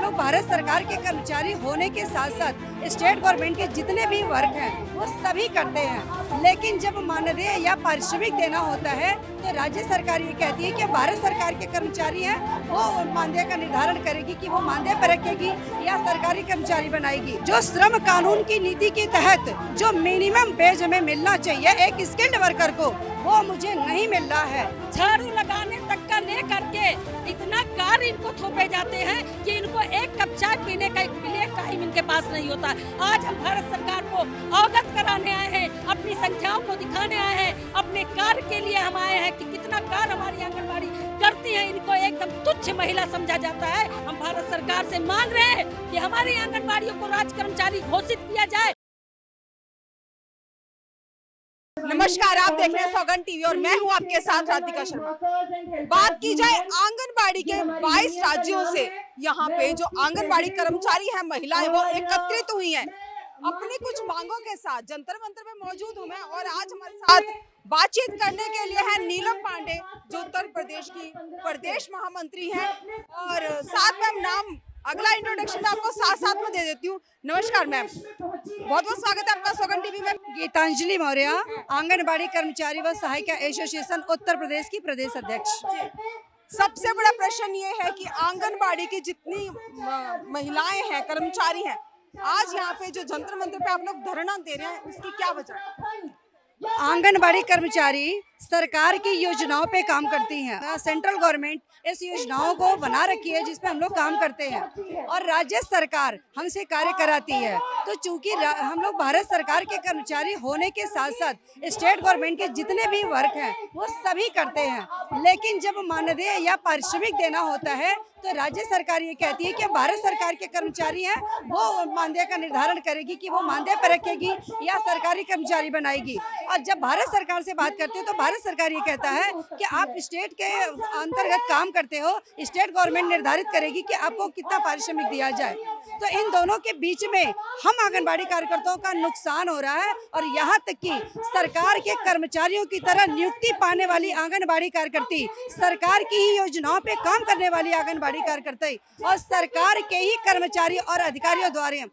लोग भारत सरकार के कर्मचारी होने के साथ साथ स्टेट गवर्नमेंट के जितने भी वर्क हैं वो सभी करते हैं, लेकिन जब मानदेय या पारिश्रमिक देना होता है तो राज्य सरकार ये कहती है कि भारत सरकार के कर्मचारी हैं, वो मानदेय का निर्धारण करेगी कि वो मानदेय पर रखेगी या सरकारी कर्मचारी बनाएगी। जो श्रम कानून की नीति के तहत जो मिनिमम वेज हमें मिलना चाहिए एक स्किल्ड वर्कर को, वो मुझे नहीं मिल रहा है। झाड़ू लगाने तक का ले करके इतना कार्य इनको थोपे जाते हैं कि इनको एक कप चाय पीने का एक टाइम इनके पास नहीं होता। आज हम भारत सरकार को अवगत कराने आए हैं, अपनी संख्याओं को दिखाने आए हैं, अपने कार्य के लिए हम आए हैं कि कितना कार्य हमारी आंगनबाड़ी करती है। इनको एकदम तुच्छ महिला समझा जाता है। हम भारत सरकार से मांग रहे हैं कि हमारी आंगनबाड़ियों को राज्य कर्मचारी घोषित किया जाए। नमस्कार, आप देख रहे हैं सौगंध टीवी और मैं हूं आपके साथ राधिका शर्मा। बात की जाए आंगनबाड़ी के 22 राज्यों से, यहाँ पे जो आंगनबाड़ी कर्मचारी हैं, महिलाएं, वो एकत्रित हुई हैं अपनी कुछ मांगों के साथ। जंतर मंतर में मौजूद हूं मैं और आज हमारे साथ बातचीत करने के लिए है नीलम पांडे, जो उत्तर प्रदेश की प्रदेश महामंत्री हैं। और साथ में हम नाम अगला इंट्रोडक्शन आपको साथ साथ में दे देती हूँ। नमस्कार मैम, बहुत बहुत स्वागत है आपका सौगंध टीवी में। गीतांजलि मौर्य, आंगनबाड़ी कर्मचारी व सहायिका एसोसिएशन उत्तर प्रदेश की प्रदेश अध्यक्ष। सबसे बड़ा प्रश्न ये है कि आंगनबाड़ी की जितनी महिलाएं हैं, कर्मचारी हैं, आज यहाँ पे जो जंतर मंतर पे आप लोग धरना दे रहे हैं, उसकी क्या वजह? आंगनबाड़ी कर्मचारी सरकार की योजनाओं पे काम करती हैं। सेंट्रल गवर्नमेंट इस योजनाओं को बना रखी है जिसपे हम लोग काम करते हैं और राज्य सरकार हमसे कार्य कराती है। तो चूंकि हम लोग भारत सरकार के कर्मचारी होने के साथ साथ स्टेट गवर्नमेंट के जितने भी वर्क हैं वो सभी करते हैं, लेकिन जब मानदेय या पारिश्रमिक देना होता है तो राज्य सरकार ये कहती है कि भारत सरकार के कर्मचारी हैं, वो मानदेय का निर्धारण करेगी कि वो मानदेय पर रखेगी या सरकारी कर्मचारी बनाएगी। और जब भारत सरकार से बात करते हैं तो भारत सरकार ये कहता है कि आप स्टेट के अंतर्गत काम करते हो, स्टेट गवर्नमेंट निर्धारित करेगी कि आपको कितना पारिश्रमिक दिया जाए। तो इन दोनों के बीच में हम आंगनबाड़ी कार्यकर्ताओं का नुकसान हो रहा है और यहाँ तक कि सरकार के कर्मचारियों की तरह नियुक्ति पाने वाली आंगनबाड़ी कार्यकर्ती, सरकार की ही योजनाओं पे काम करने वाली आंगनबाड़ी कार्यकर्ता और सरकार के ही कर्मचारी और अधिकारियों द्वारा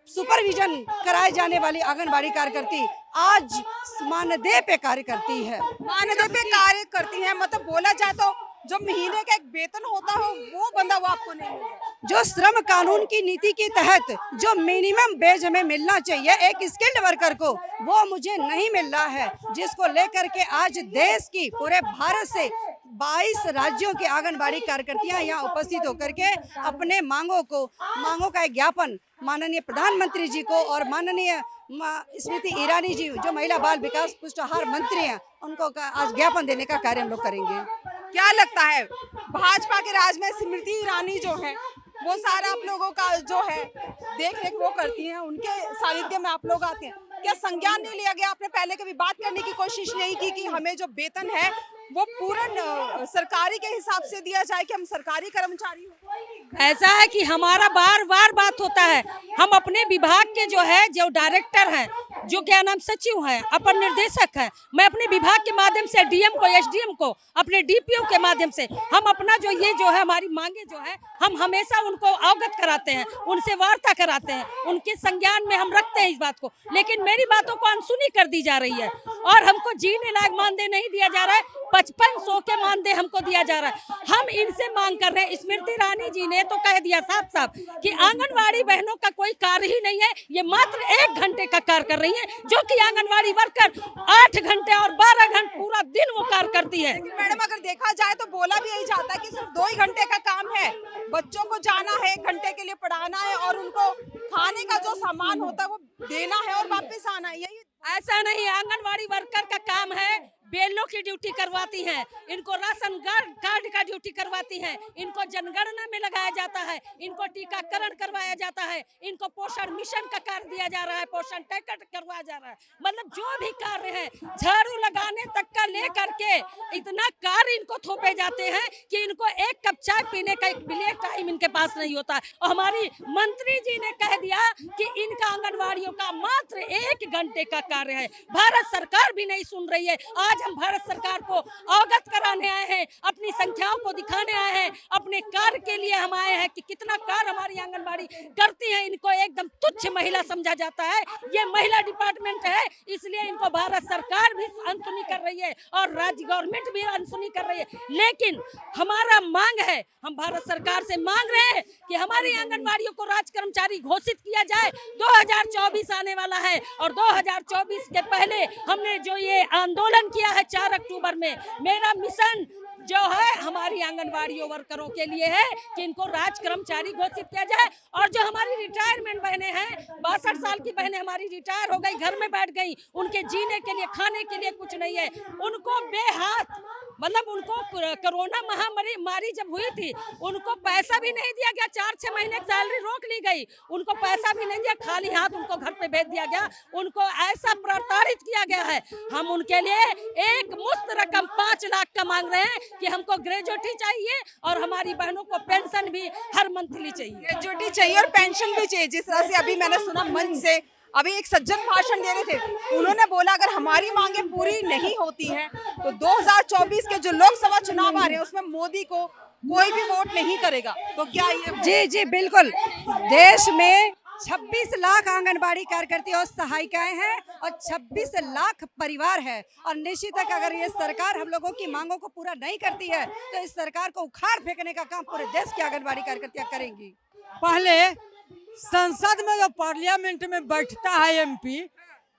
सुपरविजन कराए जाने वाली आंगनबाड़ी कार्यकर्ती आज मानदेय पे कार्य करती है। मानदेय पे कार्य करती है, मतलब बोला जाए तो जो महीने का एक वेतन होता है वो बंदा वो आपको नहीं मिलेगा। जो श्रम कानून की नीति के तहत जो मिनिमम वेज हमें मिलना चाहिए एक स्किल्ड वर्कर को, वो मुझे नहीं मिल रहा है, जिसको लेकर के आज देश की पूरे भारत से 22 राज्यों के आंगनबाड़ी कार्यकर्तियां यहाँ उपस्थित होकर के अपने मांगों का एक ज्ञापन माननीय प्रधानमंत्री जी को और माननीय स्मृति ईरानी जी, जो महिला बाल विकास पुष्टाहार मंत्री हैं, उनको आज ज्ञापन देने का कार्य हम लोग करेंगे। क्या लगता है भाजपा के राज में स्मृति ईरानी जो है वो सारा आप लोगों का जो है देख रेख वो करती हैं, उनके सानिध्य में आप लोग आते हैं, क्या संज्ञान नहीं लिया गया? आपने पहले कभी बात करने की कोशिश नहीं की कि हमें जो वेतन है वो पूर्ण सरकारी के हिसाब से दिया जाए, कि हम सरकारी कर्मचारी हो? ऐसा है कि हमारा बार बार बात होता है, हम अपने विभाग के जो डायरेक्टर हैं, जो क्या नाम सचिव हैं, अपर निर्देशक हैं, मैं अपने विभाग के माध्यम से डीएम को, एसडीएम को, अपने डीपीओ के माध्यम से हम अपना जो है हमारी मांगे जो है हम हमेशा उनको अवगत कराते हैं, उनसे वार्ता कराते हैं, उनके संज्ञान में हम रखते हैं इस बात को। लेकिन मेरी बातों को अनसुनी कर दी जा रही है और हमको जीने लायक मानदेय नहीं दिया जा रहा है, 5500 के मानदेय हमको दिया जा रहा है। हम इनसे मांग कर रहे हैं, स्मृति ईरानी जी ने तो कह दिया साफ साफ कि आंगनवाड़ी बहनों का कोई कार्य ही नहीं है, ये मात्र 1 घंटे का कार्य कर रही है, जो कि आंगनवाड़ी वर्कर 8 घंटे और 12 घंटे पूरा दिन वो कार्य करती है। मैडम, अगर देखा जाए तो बोला भी यही जाता है कि सिर्फ 2 ही घंटे का काम है, बच्चों को जाना है, 1 घंटे के लिए पढ़ाना है और उनको खाने का जो सामान होता है वो देना है और वापस आना है। यही ऐसा नहीं, आंगनवाड़ी वर्कर का काम है, बेलों की ड्यूटी करवाती हैं, इनको राशन कार्ड का ड्यूटी करवाती हैं, इनको जनगणना में लगाया जाता है, इनको टीकाकरण करवाया जाता है, इनको पोषण मिशन का कार्य दिया जा रहा है, पोषण टैकेट करवाया जा रहा है, मतलब जो भी कार्य है झाड़ू लगाने तक का ले करके इतना कार्य इनको थोपे जाते हैं कि इनको एक कप चाय पीने का एक टाइम इनके पास नहीं होता है। और हमारी मंत्री जी ने कह दिया कि इनका आंगनवाड़ियों का मात्र 1 घंटे का कार्य है। भारत सरकार भी नहीं सुन रही है। आज हम भारत सरकार को अवगत कराने आए हैं हैं, अपनी संख्याओं को दिखाने आए हैं, अपने कार्य के लिए हम आए हैं कि कितना कार्य हमारी आंगनबाड़ी करती है। इनको एकदम तुच्छ महिला समझा जाता है। ये महिला डिपार्टमेंट है, इसलिए इनको भारत सरकार भी अनसुनी कर रही है और राज्य गवर्नमेंट भी अनसुनी कर रही है। लेकिन हमारा मांग है, हम भारत सरकार से मांग रहे हैं कि हमारी आंगनबाड़ियों को राज कर्मचारी घोषित किया जाए। 2024 आने वाला है और 2024 के पहले हमने जो ये आंदोलन किया है 4 अक्टूबर में, मेरा मिशन जो है हमारी आंगनबाड़ी वर्करों के लिए है कि इनको राज कर्मचारी घोषित किया जाए। और जो हमारी रिटायरमेंट बहनें हैं, 62 साल की बहनें हमारी रिटायर हो गई, घर में बैठ गई, उनके जीने के लिए, खाने के लिए कुछ नहीं है, उनको बेहाथ, मतलब उनको कोरोना महामारी जब हुई थी उनको पैसा भी नहीं दिया गया, 4-6 महीने की सैलरी रोक ली गई, उनको पैसा भी नहीं दिया, खाली हाथ उनको घर पे भेज दिया गया, उनको ऐसा प्रताड़ित किया गया है। हम उनके लिए एक मुश्त रकम 5 लाख का मांग रहे हैं कि हमको ग्रेजुएटी चाहिए और हमारी बहनों को पेंशन भी हर मंथली चाहिए। ग्रेजुएटी चाहिए और पेंशन भी चाहिए। जिस तरह से अभी मैंने सुना मंच से, अभी एक सज्जन भाषण दे रहे थे, उन्होंने बोला अगर हमारी मांगे पूरी नहीं होती हैं तो 2024 के जो लोकसभा चुनाव आ रहे हैं उसमें मोदी को कोई भी वोट नहीं करेगा। तो क्या ये जी बिल्कुल, देश में 26 लाख आंगनबाड़ी कार्यकर्ती और सहायिकाएं हैं और 26 लाख परिवार है और निश्चित तक अगर ये सरकार हम लोगों की मांगों को पूरा नहीं करती है तो इस सरकार को उखाड़ फेंकने का काम पूरे देश की आंगनबाड़ी कार्यकर्तियां करेंगी। पहले संसद में जो पार्लियामेंट में बैठता है एमपी,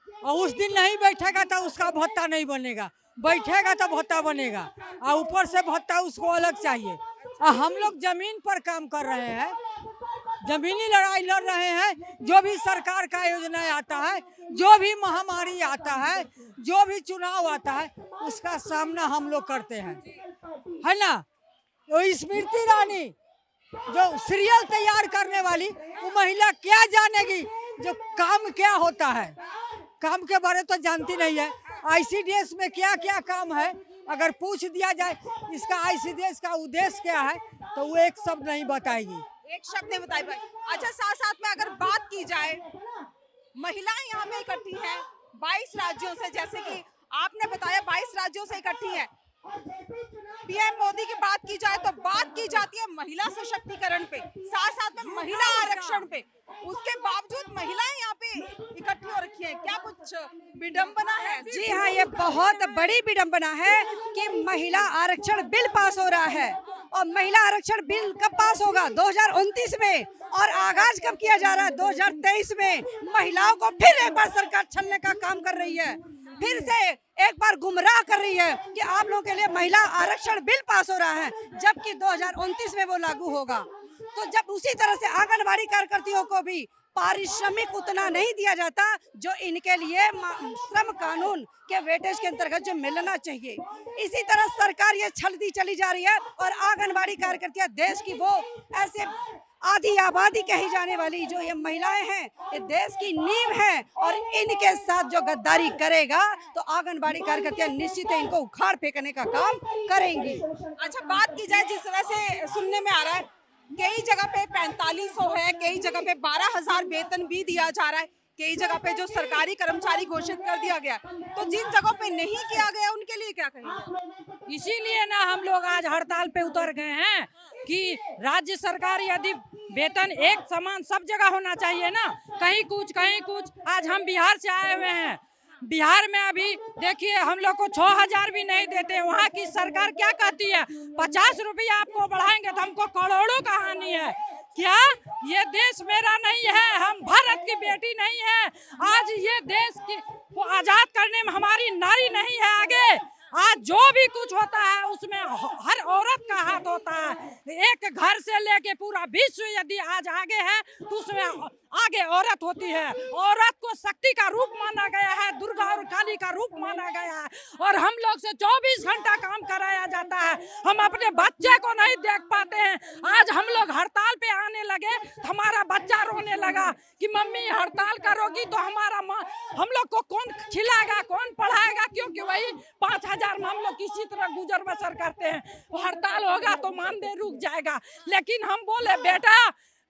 और उस दिन नहीं बैठेगा तो उसका भत्ता नहीं बनेगा, बैठेगा तो भत्ता बनेगा, और ऊपर से भत्ता उसको अलग चाहिए। और हम लोग जमीन पर काम कर रहे हैं, जमीनी लड़ाई लड़ रहे हैं। जो भी सरकार का योजना आता है, जो भी महामारी आता है, जो भी चुनाव आता है, उसका सामना हम लोग करते हैं, है ना। तो स्मृति ईरानी जो सीरियल तैयार करने वाली, वो महिला क्या जानेगी जो काम क्या होता है, काम के बारे तो जानती नहीं है। आईसीडीएस में क्या क्या काम है अगर पूछ दिया जाए इसका आईसीडीएस का उद्देश्य क्या है तो वो एक शब्द नहीं बताएगी, एक शब्द नहीं बताई भाई। अच्छा, साथ साथ में अगर बात की जाए, महिलाएं यहाँ पे इकट्ठी हैं 22 राज्यों से, जैसे कि आपने बताया 22 राज्यों से इकट्ठी हैं। पीएम मोदी की बात की जाए तो बात की जाती है महिला सशक्तिकरण पे, साथ साथ में महिला आरक्षण पे, उसके बावजूद महिलाएं यहाँ पे इकट्ठी हो रखी हैं। क्या कुछ विडंबना है? जी हाँ, ये बहुत बड़ी विडंबना है कि महिला आरक्षण बिल पास हो रहा है और महिला आरक्षण बिल कब पास होगा? 2029 में, और आगाज कब किया जा रहा है? 2023 में। महिलाओं को फिर एक बार सरकार छलने का काम कर रही है, फिर से एक बार गुमराह कर रही है कि आप लोगों के लिए महिला आरक्षण बिल पास हो रहा है, जबकि 2029 में वो लागू होगा। तो जब उसी तरह से आंगनबाड़ी कार्यकर्तियों को भी पारिश्रमिक उतना नहीं दिया जाता जो इनके लिए श्रम कानून के वेटेज के अंतर्गत जो मिलना चाहिए, इसी तरह सरकार ये छलती चली जा रही है और आंगनबाड़ी कार्यकर्तियां देश की वो ऐसे आधी आबादी कही जाने वाली जो ये महिलाएं हैं, ये देश की नींव है और इनके साथ जो गद्दारी करेगा तो आंगनबाड़ी कार्यकर्तियां निश्चित है इनको उखाड़ फेंकने का काम करेंगी। अच्छा, बात की जाए जिस तरह से सुनने में आ रहा है, कई जगह पे 4500 है, कई जगह पे 12,000 वेतन भी दिया जा रहा है, कई जगह पे जो सरकारी कर्मचारी घोषित कर दिया गया, तो जिन जगहों पे नहीं किया गया उनके लिए क्या कहेंगे? इसीलिए ना हम लोग आज हड़ताल पे उतर गए हैं कि राज्य सरकार यदि वेतन एक समान सब जगह होना चाहिए ना, कहीं कुछ कहीं कुछ। आज हम बिहार से आए हुए हैं, बिहार में अभी देखिए हम लोग को 6,000 भी नहीं देते। वहाँ की सरकार क्या कहती है, 50 रुपया आपको बढ़ाएंगे तो हमको करोड़ों का हानि है। क्या ये देश मेरा नहीं है? हम भारत की बेटी नहीं है? आज ये देश को आजाद करने में हमारी नारी नहीं है आगे? आज जो भी कुछ होता है उसमें हर औरत का हाथ होता है। एक घर से लेके पूरा विश्व यदि आज आगे है तो उसमें आगे औरत होती है। औरत को शक्ति का रूप माना गया है, दुर्गा और काली का रूप माना गया है, और हम लोग से 24 घंटा काम कराया जाता है। हम अपने बच्चे को नहीं देख पाते हैं। आज हम लोग हड़ताल पे आने लगे, हमारा बच्चा रोने लगा कि मम्मी हड़ताल करोगी तो हमारा हम लोग को कौन खिलाएगा, कौन पढ़ाएगा, क्योंकि वही 5,000 में हम लोग किसी तरह गुजर बसर करते हैं। हड़ताल होगा तो मानदेय रुक जाएगा। लेकिन हम बोले बेटा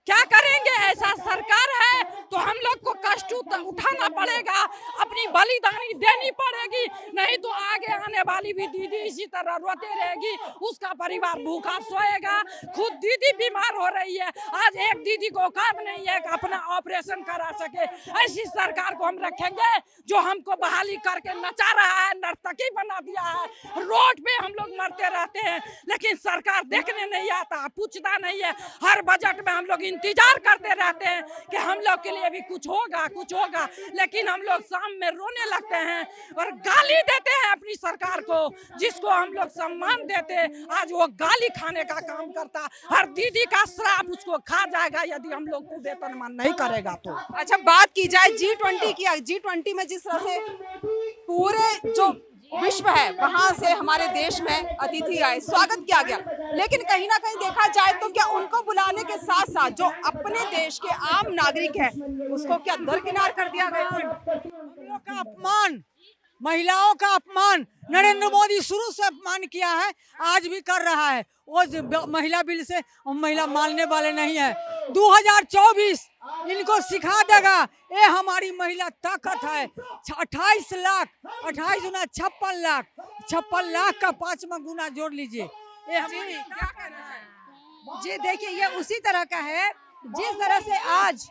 क्या करेंगे? ऐसा सरकार है तो हम लोग को कष्ट उठाना पड़ेगा, अपनी बलिदानी देनी पड़ेगी, नहीं तो आगे आने वाली भी दीदी इसी तरह रोते रहेगी, उसका परिवार भूखा सोएगा। खुद दीदी बीमार हो रही है, आज एक दीदी को औकात नहीं है कि अपना ऑपरेशन करा सके। ऐसी सरकार को हम रखेंगे जो हमको बहाली करके नचा रहा है, नर्तकी बना दिया है, रोड पे हम लोग मरते रहते हैं, लेकिन सरकार देखने नहीं आता, पूछता नहीं है। हर बजट में हम लोग इंतजार करते रहते हैं कि हम लोग के लिए भी कुछ होगा, लेकिन हम लोग शाम में रोने लगते हैं और गाली देते हैं अपनी सरकार को, जिसको हम लोग सम्मान देते हैं, आज वो गाली खाने का काम करता। हर दीदी का श्राप उसको खा जाएगा यदि हम लोग को वेतनमान नहीं करेगा तो। अच्छा, बात की जाए G20 की, G20 में जिस तरह से पूरे जो विश्व है वहां से हमारे देश में अतिथि आए, स्वागत किया गया, लेकिन कहीं ना कहीं देखा जाए तो क्या उनको बुलाने के साथ साथ जो अपने देश के आम नागरिक हैं उसको क्या दरकिनार कर दिया गया? महिलाओं का अपमान, महिलाओं का अपमान नरेंद्र मोदी शुरू से अपमान किया है, आज भी कर रहा है। वो महिला बिल से हम महिला मानने वाले नहीं है। 2024 इनको सिखा देगा, ये हमारी महिला ताकत है। 28 लाख, 28 गुना 56 लाख, 56 लाख का 5वां गुना जोड़ लीजिए। ये हमारी जी देखिए, ये उसी तरह का है जिस तरह से आज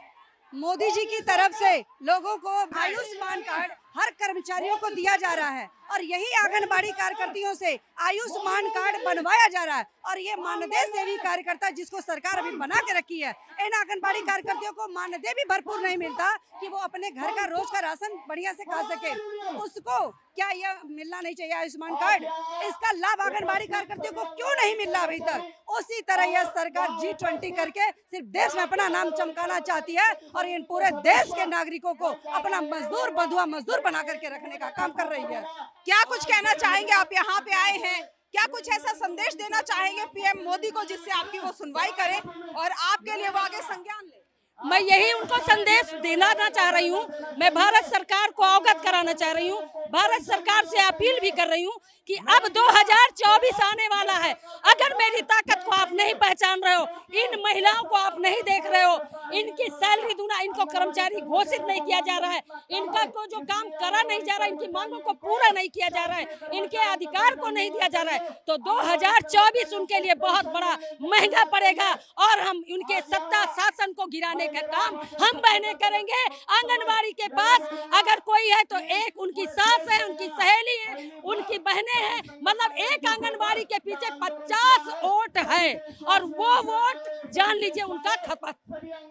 मोदी जी की तरफ से लोगों को आयुष्मान कार्ड हर कर्मचारियों को दिया जा रहा है, और यही आंगनबाड़ी कार्यकर्तियों से आयुष्मान कार्ड बनवाया जा रहा है। और ये मानदेय सेवी कार्यकर्ता जिसको सरकार अभी बना के रखी है, इन आंगनबाड़ी कार्यकर्तियों को मानदेय भी भरपूर नहीं मिलता कि वो अपने घर का रोज का राशन बढ़िया से खा सके। उसको क्या ये मिलना नहीं चाहिए आयुष्मान कार्ड? इसका लाभ आंगनबाड़ी कार्यकर्तियों को क्यों नहीं मिल रहा अभी तक? उसी तरह यह सरकार G20 करके सिर्फ देश में अपना नाम चमकाना चाहती है और इन पूरे देश के नागरिकों को अपना मजदूर, बंधुआ मजदूर बना करके रखने का काम कर रही है। क्या कुछ कहना चाहेंगे? आप यहाँ पे आए हैं, क्या कुछ ऐसा संदेश देना चाहेंगे पीएम मोदी को जिससे आपकी वो सुनवाई करें और आपके लिए वो आगे संज्ञान ले? मैं यही उनको संदेश देना चाह रही हूँ। मैं भारत सरकार को अवगत कराना चाह रही हूँ, भारत सरकार से अपील भी कर रही हूँ कि अब 2024 आने वाला है। अगर मेरी ताकत को आप नहीं पहचान रहे हो, इन महिलाओं को आप नहीं देख रहे हो, इनकी सैलरी दूना, इनको कर्मचारी घोषित नहीं किया जा रहा है, इनका को जो काम करा नहीं जा रहा है, इनकी मांगों को पूरा नहीं किया जा रहा है, इनके अधिकार को नहीं दिया जा रहा है, तो 2024 उनके लिए बहुत बड़ा महंगा पड़ेगा और हम उनके सत्ता शासन को गिराने का काम हम बहनें करेंगे। आंगनबाड़ी के पास अगर कोई है तो एक उनकी सास है, उनकी सहेली है, उनकी बहनें हैं, मतलब एक आंगनबाड़ी के पीछे 50 वोट है और वो वोट जान लीजिए उनका खपत।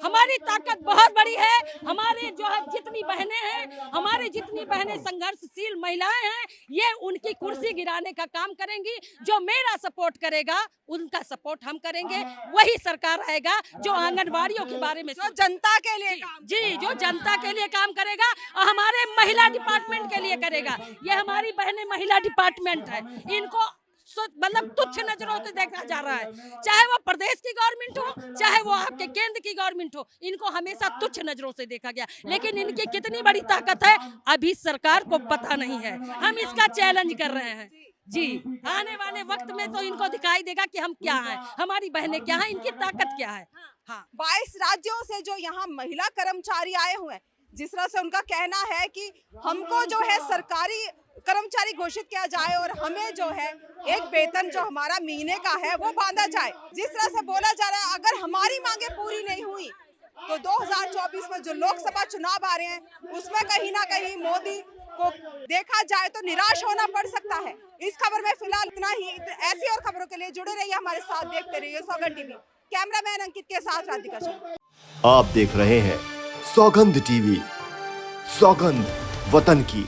हमारी ताकत बहुत बड़ी है, हमारे जो है जितनी बहनें हैं, हमारी जितनी बहनें संघर्षशील महिलाएं हैं, ये उनकी कुर्सी गिराने का काम करेंगी। जो मेरा सपोर्ट करेगा उनका सपोर्ट हम करेंगे, वही सरकार आएगा जो आंगनबाड़ियों के बारे में, जो जनता के लिए जी जो जनता के लिए काम करेगा और हमारे महिला डिपार्टमेंट के लिए करेगा। ये हमारी बहनें महिला डिपार्टमेंट है, इनको मतलब तुच्छ नजरों से देखा जा रहा है, चाहे वो प्रदेश की गवर्नमेंट हो, चाहे वो आपके केंद्र की गवर्नमेंट हो, इनको हमेशा तुच्छ नजरों से देखा गया। लेकिन इनकी कितनी बड़ी ताकत है अभी सरकार को पता नहीं है, हम इसका चैलेंज कर रहे हैं जी। आने वाले वक्त में तो इनको दिखाई देगा कि हम क्या हैं, हमारी बहनें क्या हैं, इनकी ताकत क्या है। हाँ, 22 राज्यों से जो यहाँ महिला कर्मचारी आए हुए हैं, जिस तरह से उनका कहना है कि हमको जो है सरकारी कर्मचारी घोषित किया जाए और हमें जो है एक वेतन जो हमारा महीने का है वो बांधा जाए। जिस तरह से बोला जा रहा है अगर हमारी मांगे पूरी नहीं हुई तो 2024 में जो लोकसभा चुनाव आ रहे हैं उसमें कहीं ना कहीं मोदी को देखा जाए तो निराश होना पड़ सकता है। इस खबर में फिलहाल इतना ही। ऐसी और खबरों के लिए जुड़े रहिए हमारे साथ, देखते रहिए सौगंध टीवी। कैमरामैन अंकित के साथ राधिका शर्मा। आप देख रहे हैं सौगंध टीवी, सौगंध वतन की।